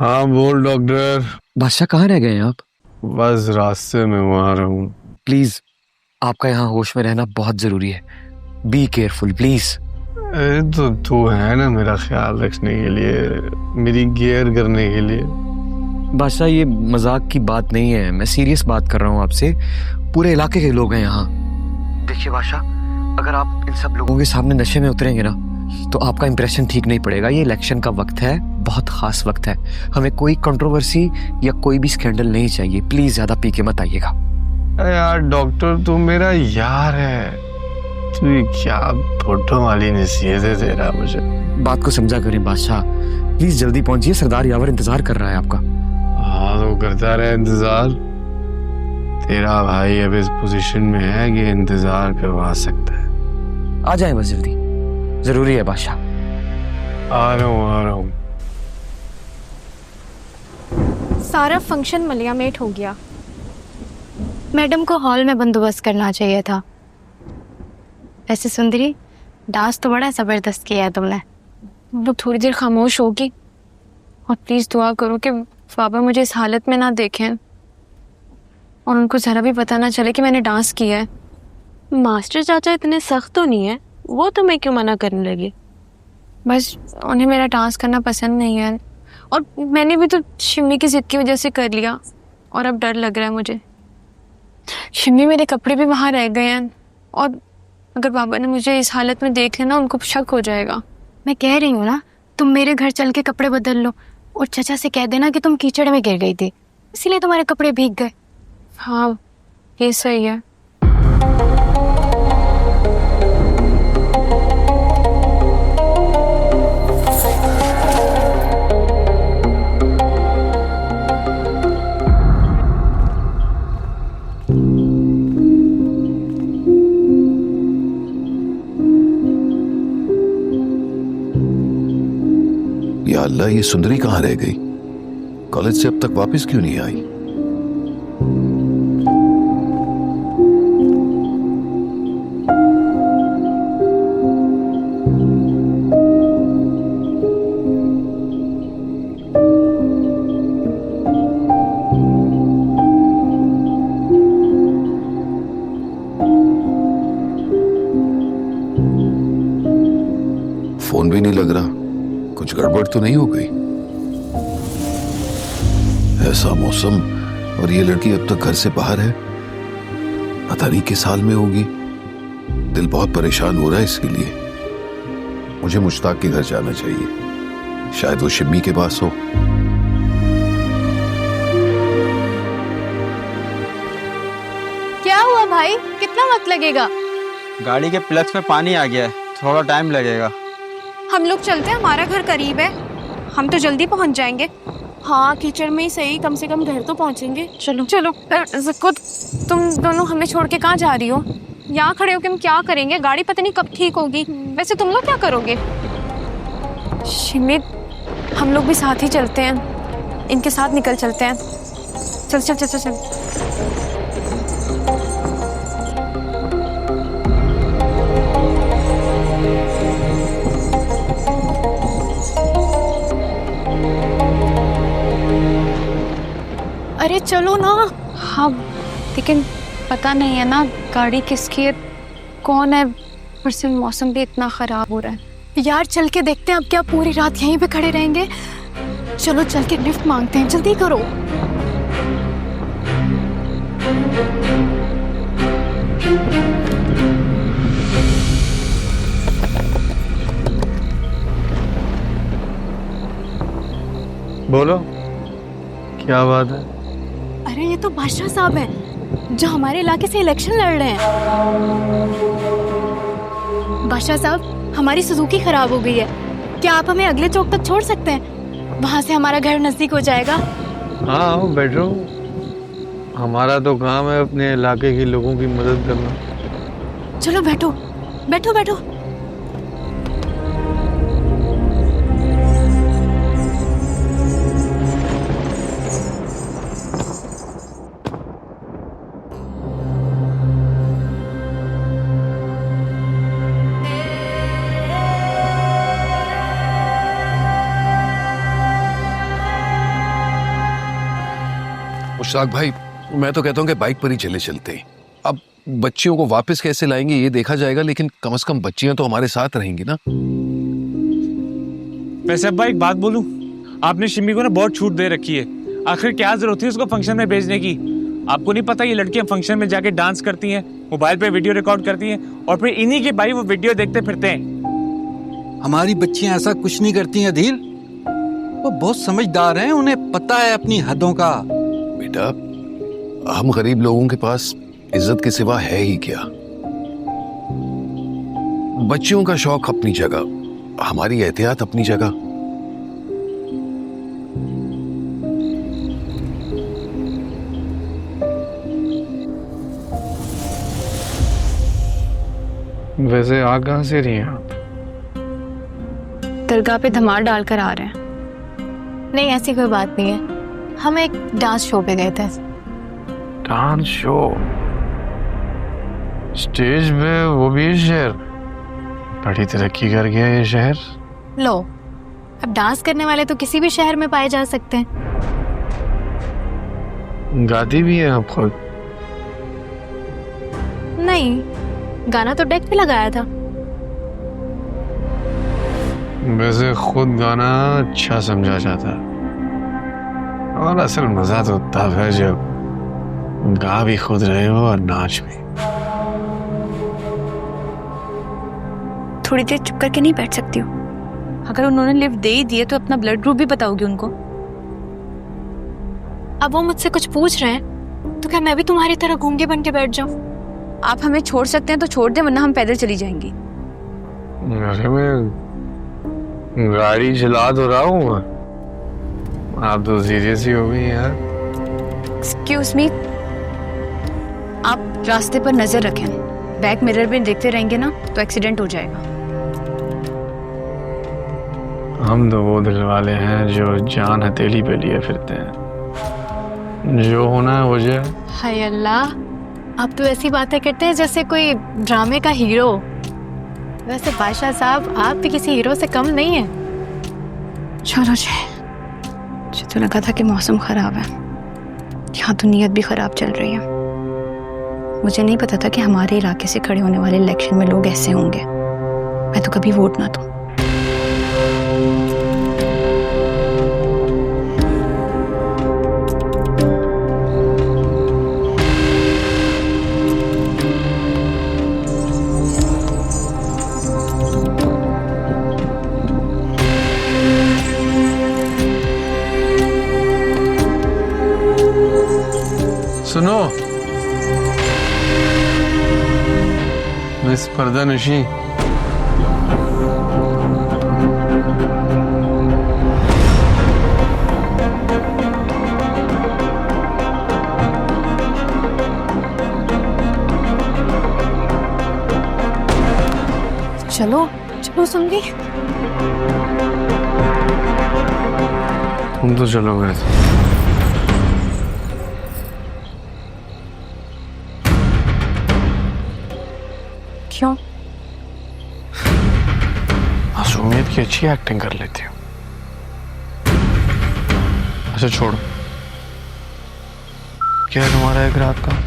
हाँ बोल डॉक्टर। बादशाह कहाँ रह गए हैं आप? बस रास्ते में हूँ, आ रहा हूँ। प्लीज आपका यहाँ होश में रहना बहुत जरूरी है। Be careful please. अरे तो तू है ना मेरा ख्याल रखने के लिए, मेरी केयर करने के लिए। बादशाह ये मजाक की बात नहीं है, मैं सीरियस बात कर रहा हूँ आपसे। पूरे इलाके के लोग हैं यहाँ। देखिए बादशाह, अगर आप इन सब लोगों के सामने नशे में उतरेंगे ना तो आपका इंप्रेशन ठीक नहीं पड़ेगा। ये इलेक्शन का वक्त है, बहुत खास वक्त है। हमें कोई कंट्रोवर्सी या कोई भी स्कैंडल नहीं चाहिए। प्लीज ज्यादा पी के मत आइएगा। अरे यार डॉक्टर, तू मेरा यार है। तू ये क्या फोटो वाली नसीहत दे रहा मुझे। बात को समझा करें बादशाह, प्लीज जल्दी पहुंचिए, सरदार यावर इंतजार कर रहा है आपका। हाँ तो करता रहे इंतजार। तेरा भाई अब इस पोजीशन में है कि इंतजार करवा सकता है। आ जाए बस जल्दी, जरूरी है बादशाह। आ रहा हूँ। सारा फंक्शन मलियामेट हो गया। मैडम को हॉल में बंदोबस्त करना चाहिए था। ऐसे सुंदरी, डांस तो बड़ा जबरदस्त किया है तुमने। वो थोड़ी देर खामोश होगी और प्लीज दुआ करो कि बाबा मुझे इस हालत में ना देखें और उनको जरा भी पता ना चले कि मैंने डांस किया है। मास्टर चाचा इतने सख्त तो नहीं है, वो तुम्हें क्यों मना करने लगे? बस उन्हें मेरा डांस करना पसंद नहीं है और मैंने भी तो शिमी की जिद की वजह से कर लिया और अब डर लग रहा है मुझे। शिमी, मेरे कपड़े भी वहाँ रह गए हैं और अगर बाबा ने मुझे इस हालत में देख लिया ना, उनको शक हो जाएगा। मैं कह रही हूँ ना, तुम मेरे घर चल के कपड़े बदल लो और चाचा से कह देना कि तुम कीचड़ में गिर गई थी, इसीलिए तुम्हारे कपड़े भीग गए। हाँ ये सही है। या अल्लाह, ये सुंदरी कहाँ रह गई? कॉलेज से अब तक वापस क्यों नहीं आई? फोन भी नहीं लग रहा। कुछ गड़बड़ तो नहीं हो गई? ऐसा मौसम और ये लड़की अब तक घर से बाहर है, पता नहीं किस हाल में होगी। दिल बहुत परेशान हो रहा है इसके लिए। मुझे मुश्ताक के घर जाना चाहिए, शायद वो शिम्मी के पास हो। क्या हुआ भाई, कितना वक्त लगेगा? गाड़ी के प्लग्स में पानी आ गया है, थोड़ा टाइम लगेगा। हम लोग चलते हैं, हमारा घर करीब है, हम तो जल्दी पहुंच जाएंगे। हाँ कीचड़ में ही सही, कम से कम घर तो पहुंचेंगे। चलो चलो। ज़क्कुत, तुम दोनों हमें छोड़ के कहाँ जा रही हो? यहाँ खड़े होकर हम क्या करेंगे? गाड़ी पता नहीं कब ठीक होगी। वैसे तुम लोग क्या करोगे? शिमित, हम लोग भी साथ ही चलते हैं, इनके साथ निकल चलते हैं। चल चल चल चल चल। अरे चलो ना। हाँ लेकिन पता नहीं है ना गाड़ी किसकी है, कौन है, पर से मौसम भी इतना ख़राब हो रहा है। यार चल के देखते हैं, अब क्या पूरी रात यहीं पे खड़े रहेंगे? चलो चल के लिफ्ट मांगते हैं, जल्दी करो। बोलो, क्या बात है? अरे ये तो बादशाह साहब हैं जो हमारे इलाके से इलेक्शन लड़ रहे हैं। बादशाह साहब, हमारी सुजुकी खराब हो गई है, क्या आप हमें अगले चौक तक छोड़ सकते हैं? वहाँ से हमारा घर नजदीक हो जाएगा। हाँ आओ बैठो, हमारा तो काम है अपने इलाके के लोगों की मदद करना। चलो बैठो बैठो बैठो। मुश्ताक भाई, मैं तो कहता हूँ कि बाइक पर ही चले चलते हैं। अब बच्चियों को वापस कैसे लाएंगे ये देखा जाएगा, लेकिन कम से कम बच्चियां तो हमारे साथ रहेंगी ना। वैसे अब्बा एक बात बोलूं, आपने शिमी को ना बहुत छूट दे रखी है। आखिर क्या जरूरत थी उसको फंक्शन में भेजने की? आपको नहीं पता ये लड़कियां फंक्शन में जाके डांस करती हैं, मोबाइल पे वीडियो रिकॉर्ड करती हैं और फिर इन्हीं के भाई वो वीडियो देखते फिरते हैं। हमारी बच्चियां ऐसा कुछ नहीं करती हैं अदील, वो बहुत समझदार हैं, उन्हें पता है अपनी हदों का। बेटा, हम गरीब लोगों के पास इज्जत के सिवा है ही क्या? बच्चियों का शौक अपनी जगह, हमारी एहतियात अपनी जगह। वैसे आ कहाँ से रही हैं आप? दरगाह पे धमाल डालकर आ रहे हैं। नहीं, ऐसी कोई बात नहीं है, हम एक डांस शो पे गए थे। Dance show? स्टेज पे, वो भी इस शहर? बड़ी तरक्की कर गया ये शहर। लो, अब डांस करने वाले तो किसी भी शहर में पाए जा सकते हैं। गाती भी है आप खुद? नहीं, गाना तो डेक पे लगाया था। वैसे खुद गाना अच्छा समझा जाता, और असल मजा तो तब है जब गा भी खुद रहे हो और नाच भी। थोड़ी देर चुप करके नहीं बैठ सकती हो? अगर उन्होंने लिफ्ट दे ही दिए तो अपना ब्लड ग्रुप भी बताओगे उनको? अब वो मुझसे कुछ पूछ रहे हैं तो क्या मैं भी तुम्हारी तरह गूंगे बन के बैठ जाऊं? आप हमें छोड़ सकते हैं तो छोड़ दें, वरना हम पैदल चली जाएंगी। अरे मैं गाड़ी चला तो रहा हूँ, आप तो सीरियस ही हो गई यार। एक्सक्यूज मी, आप रास्ते पर नजर रखें, बैक मिरर में देखते रहेंगे ना तो एक्सीडेंट हो जाएगा। हम तो वो दिल वाले हैं जो जान हथेली पे लिए फिरते हैं, जो होना है हो जाए। हाय अल्लाह, आप तो ऐसी बातें करते हैं जैसे कोई ड्रामे का हीरो। वैसे बादशाह साहब, आप भी किसी हीरो से कम नहीं है। चलो जी, मुझे तो लगा था कि मौसम खराब है, यहाँ तो नीयत भी खराब चल रही है। मुझे नहीं पता था कि हमारे इलाके से खड़े होने वाले इलेक्शन में लोग ऐसे होंगे। मैं तो कभी वोट ना दूं। सुनो मिस पर्दा नशी, चलो चलो सुंदरी, तुम तो चलोगे। क्यों? मासूमियत की अच्छी एक्टिंग कर लेती हूँ। अच्छा छोड़ो, क्या है तुम्हारा एक रात का?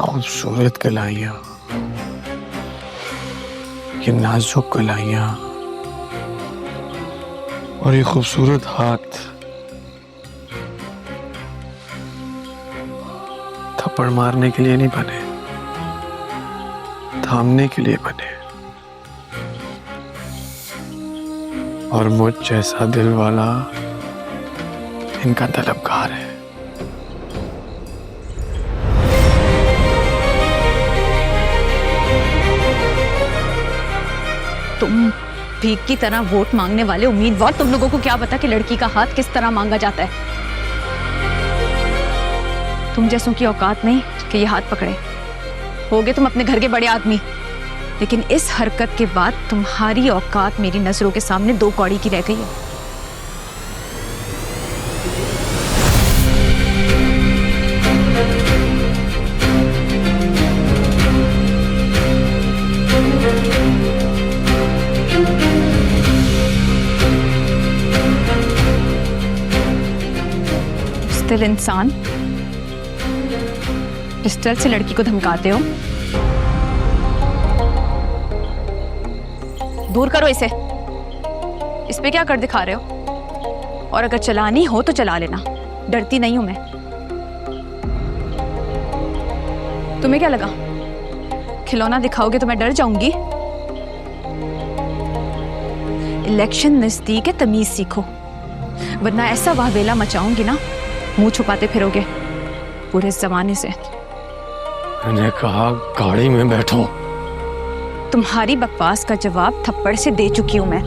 खूबसूरत कलाइयाँ, ये नाजुक कलाइयाँ और ये खूबसूरत हाथ थप्पड़ मारने के लिए नहीं बने, थामने के लिए बने। और मुझ जैसा दिल वाला इनका तलबगार है। तुम भीख की तरह वोट मांगने वाले उम्मीदवार, तुम लोगों को क्या पता कि लड़की का हाथ किस तरह मांगा जाता है? तुम जैसों की औकात नहीं कि ये हाथ पकड़े। होगे तुम अपने घर के बड़े आदमी, लेकिन इस हरकत के बाद तुम्हारी औकात मेरी नजरों के सामने 2 कौड़ी की रह गई है। बुज़दिल इंसान, पिस्टल से लड़की को धमकाते हो। दूर करो इसे। इस पे क्या कर दिखा रहे हो? और अगर चलानी हो तो चला लेना, डरती नहीं हूं मैं। तुम्हें क्या लगा खिलौना दिखाओगे तो मैं डर जाऊंगी? इलेक्शन नजदीक है, तमीज सीखो, वरना ऐसा वाहवेला मचाऊंगी ना, मुंह छुपाते फिरोगे पूरे जमाने से। मैंने कहा गाड़ी में बैठो। तुम्हारी बकवास का जवाब थप्पड़ से दे चुकी हूं मैं।